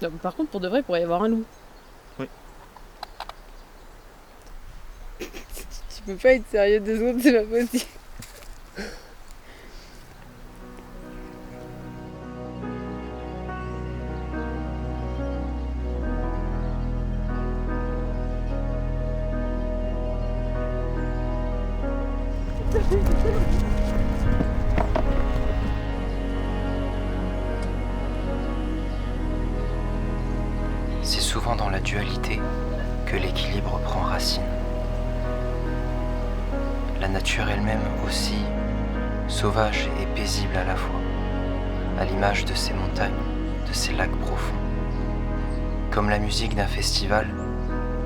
Là, par contre, pour de vrai, il pourrait y avoir un loup. Oui. Tu peux pas être sérieux 2 secondes, c'est pas possible. C'est souvent dans la dualité que l'équilibre prend racine. La nature elle-même aussi, sauvage et paisible à la fois, à l'image de ces montagnes, de ces lacs profonds. Comme la musique d'un festival,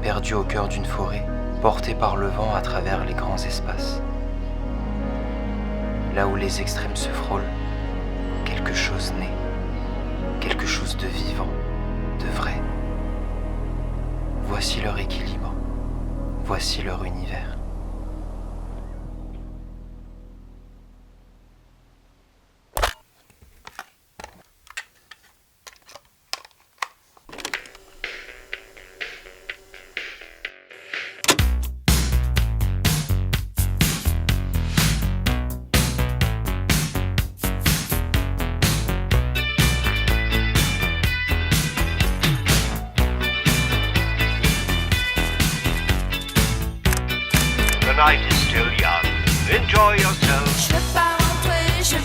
perdue au cœur d'une forêt, portée par le vent à travers les grands espaces. Là où les extrêmes se frôlent, quelque chose naît, quelque chose de vivant, de vrai. Voici leur équilibre, voici leur univers. The night is still young. Enjoy yourself. Je veux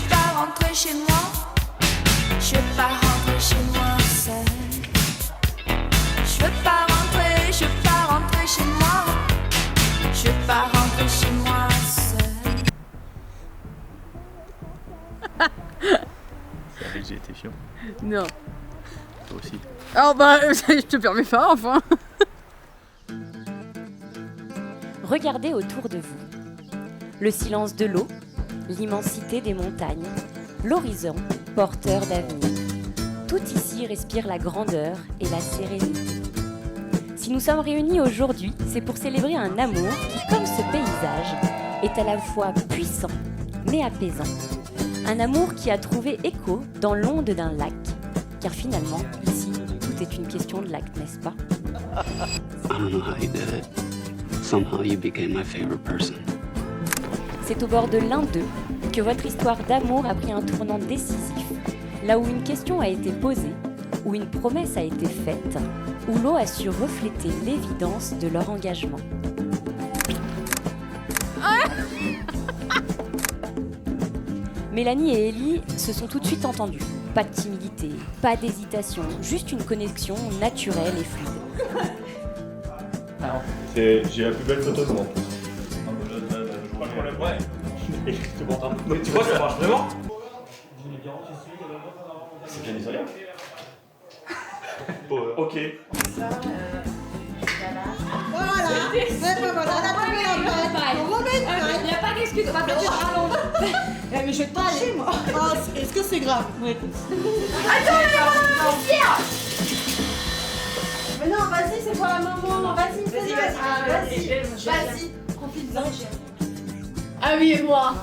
pas rentrer chez moi. Je veux pas rentrer chez moi seul. Je veux pas rentrer chez moi. Je veux pas rentrer chez moi seul. C'est vrai que j'ai été chiant. Non. Toi aussi. Alors bah, je te permets pas, enfin. Regardez autour de vous. Le silence de l'eau, l'immensité des montagnes, l'horizon porteur d'avenir. Tout ici respire la grandeur et la sérénité. Si nous sommes réunis aujourd'hui, c'est pour célébrer un amour qui, comme ce paysage, est à la fois puissant mais apaisant. Un amour qui a trouvé écho dans l'onde d'un lac. Car finalement, ici, tout est une question de lac, n'est-ce pas ? I don't know how you did it. Somehow you became my favorite person. C'est au bord de l'un d'eux que votre histoire d'amour a pris un tournant décisif, là où une question a été posée, où une promesse a été faite, où l'eau a su refléter l'évidence de leur engagement. Mélanie et Ellie se sont tout de suite entendues. Pas de timidité, pas d'hésitation, juste une connexion naturelle et fluide. J'ai la plus belle photo de moi. Ouais. Mais tu vois, ça marche vraiment. C'est bien isolé. Ok. Il n'y a pas d'excuse, on va faire du rallonge. Mais je vais te toucher, moi. Oh, est-ce que c'est grave? Oui. Mais non, vas-y, c'est pour la maman. Vas-y, profite-en. Ah oui, et moi.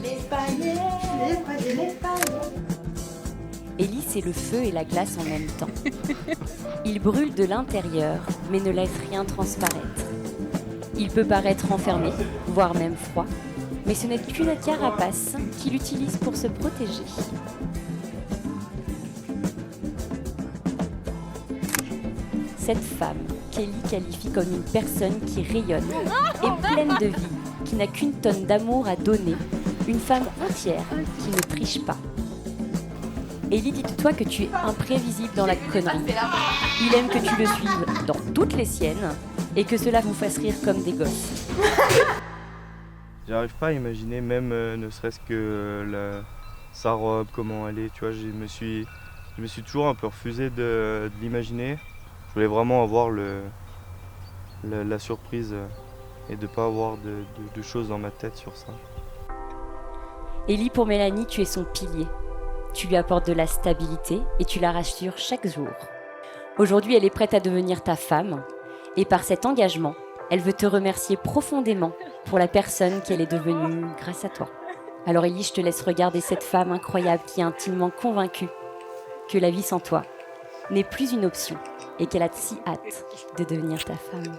L'espagnol. Ellie, c'est le feu et la glace en même temps. Il brûle de l'intérieur, mais ne laisse rien transparaître. Il peut paraître enfermé, voire même froid, mais ce n'est qu'une carapace qu'il utilise pour se protéger. Cette femme, Kelly qualifie comme une personne qui rayonne et pleine de vie, qui n'a qu'une tonne d'amour à donner, une femme entière qui ne triche pas. Ellie, dis-toi que tu es imprévisible dans la connerie. Il aime que tu le suives dans toutes les siennes et que cela vous fasse rire comme des gosses. J'arrive pas à imaginer même ne serait-ce que sa robe, comment elle est, tu vois, je me suis toujours un peu refusé de l'imaginer. Je voulais vraiment avoir la surprise et de pas avoir de choses dans ma tête sur ça. Ellie, pour Mélanie, tu es son pilier. Tu lui apportes de la stabilité et tu la rassures chaque jour. Aujourd'hui, elle est prête à devenir ta femme et par cet engagement, elle veut te remercier profondément pour la personne qu'elle est devenue grâce à toi. Alors Ellie, je te laisse regarder cette femme incroyable qui est intimement convaincue que la vie sans toi n'est plus une option et qu'elle a si hâte de devenir ta femme.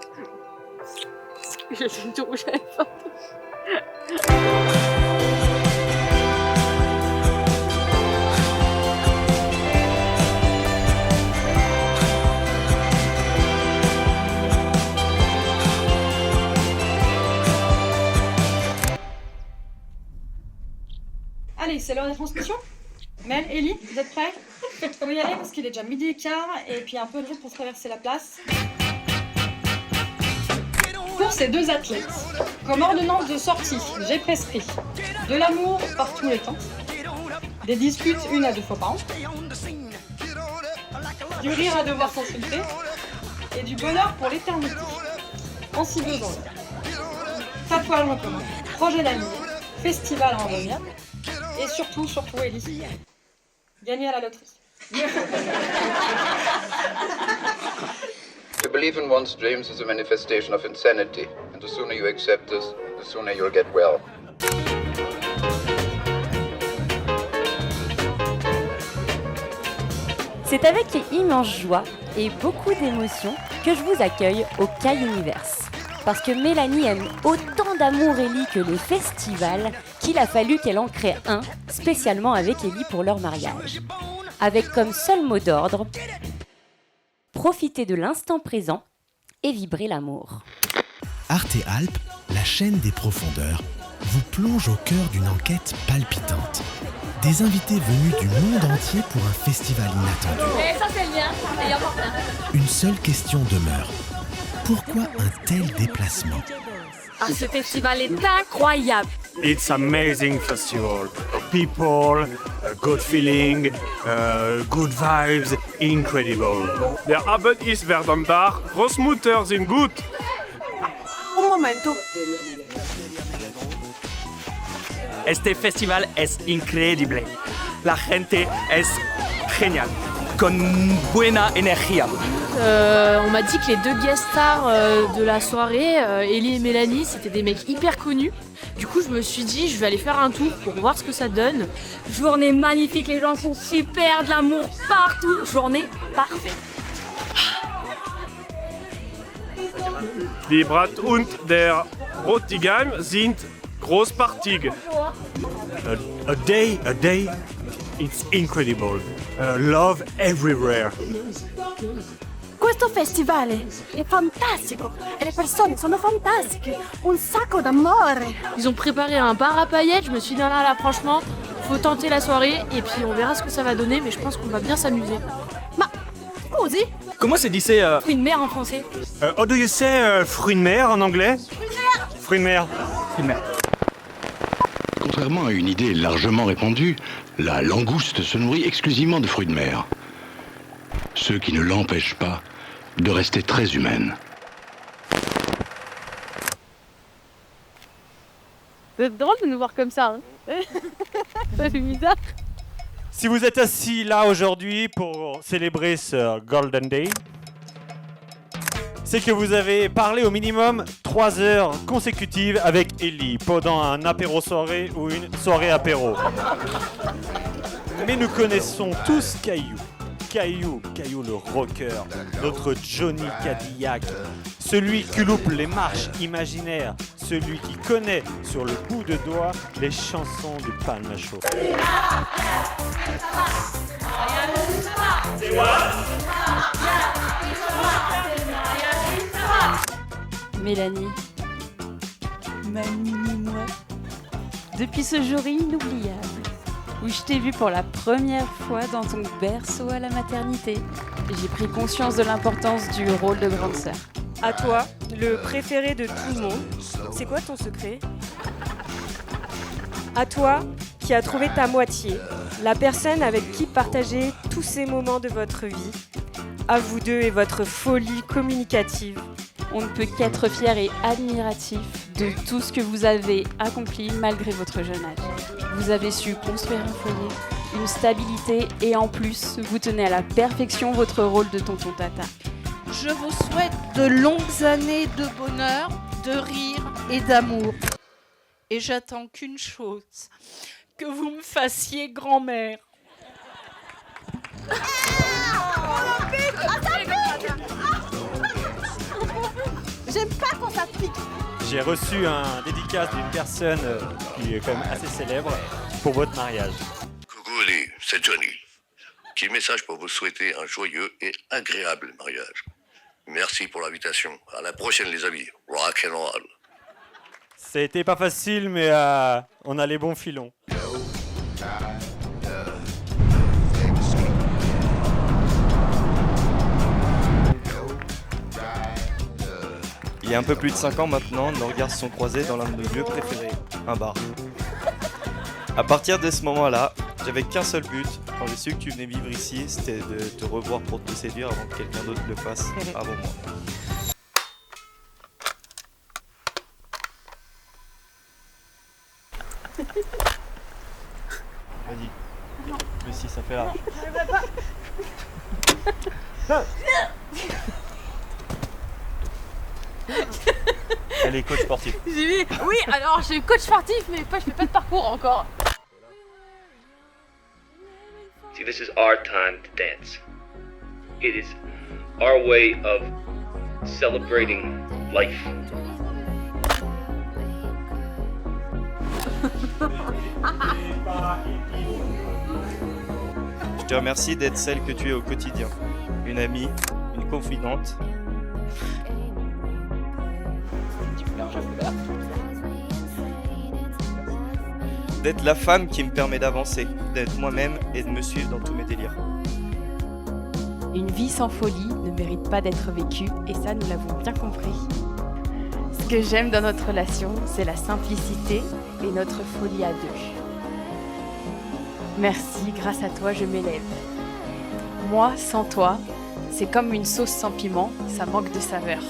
Allez, c'est l'heure des transmissions. Mel, Ellie, vous êtes prêts? Faut y aller parce qu'il est déjà 12h15 et puis un peu de route pour traverser la place. Pour ces deux athlètes, comme ordonnance de sortie, j'ai prescrit de l'amour par tous les temps, des disputes 1 à 2 fois par an, du rire à devoir consulter et du bonheur pour l'éternité, en si besoin. Tatouage en commun, projet d'amis, festival à en revenir et surtout, Ellie, gagner à la loterie. To believe in one's dreams is a manifestation of insanity, and the sooner you accept this, the sooner you'll get well. C'est avec immense joie et beaucoup d'émotion que je vous accueille au Kai Universe. Parce que Mélanie aime autant d'amour Ellie que les festivals qu'il a fallu qu'elle en crée un spécialement avec Ellie pour leur mariage. Avec comme seul mot d'ordre, profiter de l'instant présent et vibrer l'amour. Arte Alpes, la chaîne des profondeurs, vous plonge au cœur d'une enquête palpitante. Des invités venus du monde entier pour un festival inattendu. Et ça c'est le lien, c'est important. Une seule question demeure. Pourquoi un tel déplacement? Ah, ce festival est incroyable. It's amazing festival. People, good feeling, good vibes, incredible. Der Abend ist wunderbar. Großmutter sind gut. Un momento. Este festival es increíble. La gente es genial, con buena energía. On m'a dit que les deux guest stars de la soirée, Ellie et Mélanie, c'était des mecs hyper connus. Du coup, je me suis dit, je vais aller faire un tour pour voir ce que ça donne. Journée magnifique, les gens sont super, de l'amour partout. Journée parfaite. Die Braut und der Bräutigam sind großartig. A day, it's incredible. Love everywhere. Questo festival è fantastico e le persone sono fantastiche, un sacco d'amore. Ils ont préparé un bar à paillettes, je me suis dit là, franchement, faut tenter la soirée et puis on verra ce que ça va donner, mais je pense qu'on va bien s'amuser. Ma scusi? Comment se dit Fruit de mer en français. How do you say fruit de mer en anglais? Fruit de mer. Fruit de mer. Contrairement à une idée largement répandue, la langouste se nourrit exclusivement de fruits de mer. Ce qui ne l'empêche pas de rester très humaine. C'est drôle de nous voir comme ça. Hein. Ça fait bizarre. Si vous êtes assis là aujourd'hui pour célébrer ce Golden Day, c'est que vous avez parlé au minimum 3 heures consécutives avec Ellie pendant un apéro soirée ou une soirée apéro. Mais nous connaissons tous Caillou. Caillou le rocker, notre Johnny Cadillac, celui qui loupe les marches imaginaires, celui qui connaît sur le bout de doigt les chansons du Palmacho. Mélanie, ma mini-moi, depuis ce jour inoubliable où je t'ai vue pour la première fois dans ton berceau à la maternité, j'ai pris conscience de l'importance du rôle de grande sœur. À toi, le préféré de tout le monde, c'est quoi ton secret? À toi, qui as trouvé ta moitié, la personne avec qui partager tous ces moments de votre vie, à vous deux et votre folie communicative. On ne peut qu'être fier et admiratif de tout ce que vous avez accompli malgré votre jeune âge. Vous avez su construire un foyer, une stabilité et en plus, vous tenez à la perfection votre rôle de tonton tata. Je vous souhaite de longues années de bonheur, de rire et d'amour. Et j'attends qu'une chose, que vous me fassiez grand-mère. J'aime pas quand ça pique. J'ai reçu un dédicace d'une personne qui est quand même assez célèbre pour votre mariage. Coucou Ellie, c'est Johnny. Petit message pour vous souhaiter un joyeux et agréable mariage. Merci pour l'invitation. À la prochaine les amis. Rock and roll. Ça a été pas facile, mais on a les bons filons. Il y a un peu plus de 5 ans maintenant, nos regards se sont croisés dans l'un de nos lieux préférés, un bar. À partir de ce moment-là, j'avais qu'un seul but, quand j'ai su que tu venais vivre ici, c'était de te revoir pour te séduire avant que quelqu'un d'autre le fasse avant moi. Vas-y. Mais si, ça fait là. Elle est coach sportif. J'ai vu. Oui, alors je suis coach sportif, mais je fais pas de parcours encore. See, this is our time to dance. It is our way of celebrating life. Je te remercie d'être celle que tu es au quotidien. Une amie, une confidente. D'être la femme qui me permet d'avancer, d'être moi-même et de me suivre dans tous mes délires. Une vie sans folie ne mérite pas d'être vécue, et ça, nous l'avons bien compris. Ce que j'aime dans notre relation, c'est la simplicité et notre folie à deux. Merci, grâce à toi, je m'élève. Moi, sans toi, c'est comme une sauce sans piment, ça manque de saveur.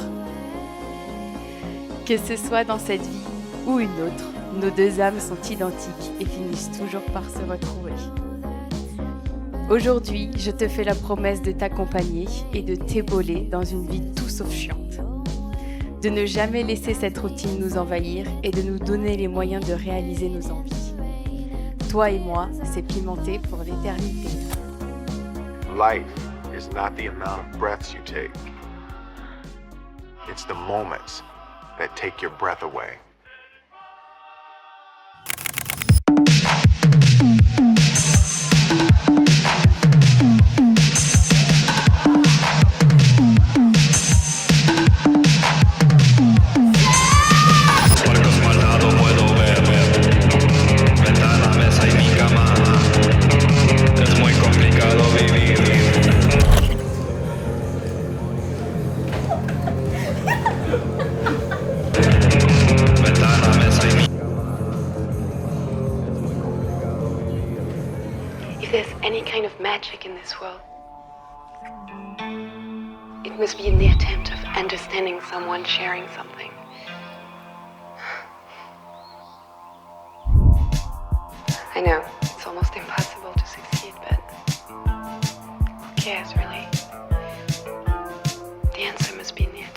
Que ce soit dans cette vie ou une autre, nos deux âmes sont identiques et finissent toujours par se retrouver. Aujourd'hui, je te fais la promesse de t'accompagner et de t'ébauler dans une vie tout sauf chiante. De ne jamais laisser cette routine nous envahir et de nous donner les moyens de réaliser nos envies. Toi et moi, c'est pimenté pour l'éternité. Life is not the amount of breaths you take. It's the moments that take your breath away. If there's any kind of magic in this world, it must be in the attempt of understanding someone, sharing something. I know, it's almost impossible to succeed, but who cares, really? The answer must be in the attempt.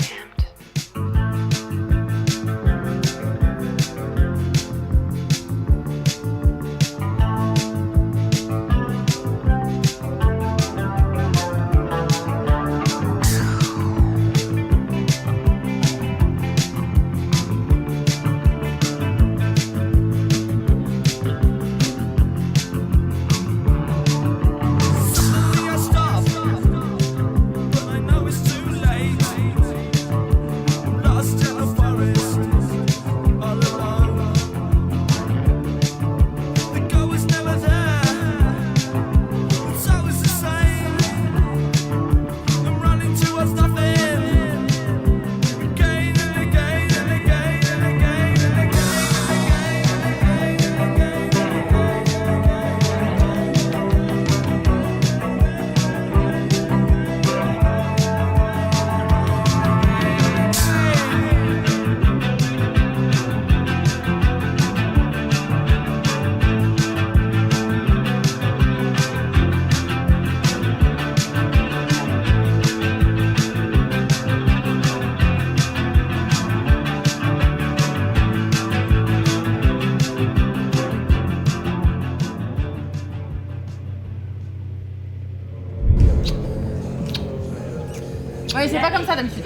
Ouais, c'est pas comme ça d'habitude.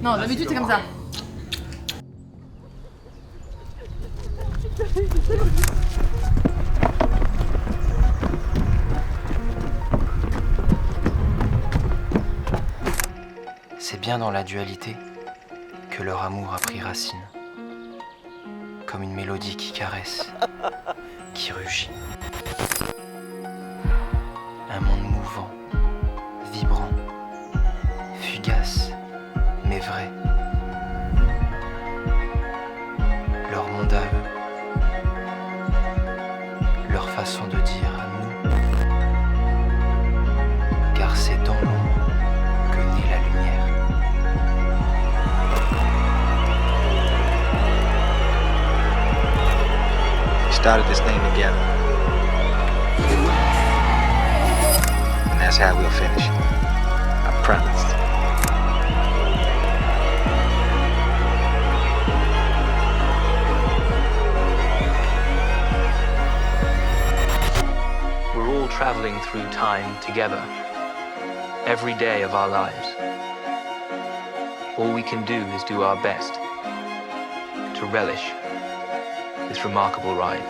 Non, d'habitude c'est comme ça. C'est bien dans la dualité que leur amour a pris racine. Comme une mélodie qui caresse, qui rugit. Un monde mouvant, vibrant, fugace, mais vrai. Leur monde à eux, leur façon de dire à nous. Car c'est dans l'ombre que naît la lumière. We started this thing together. And that's how we'll finish it. I promise. We're all traveling through time together, every day of our lives. All we can do is do our best to relish this remarkable ride.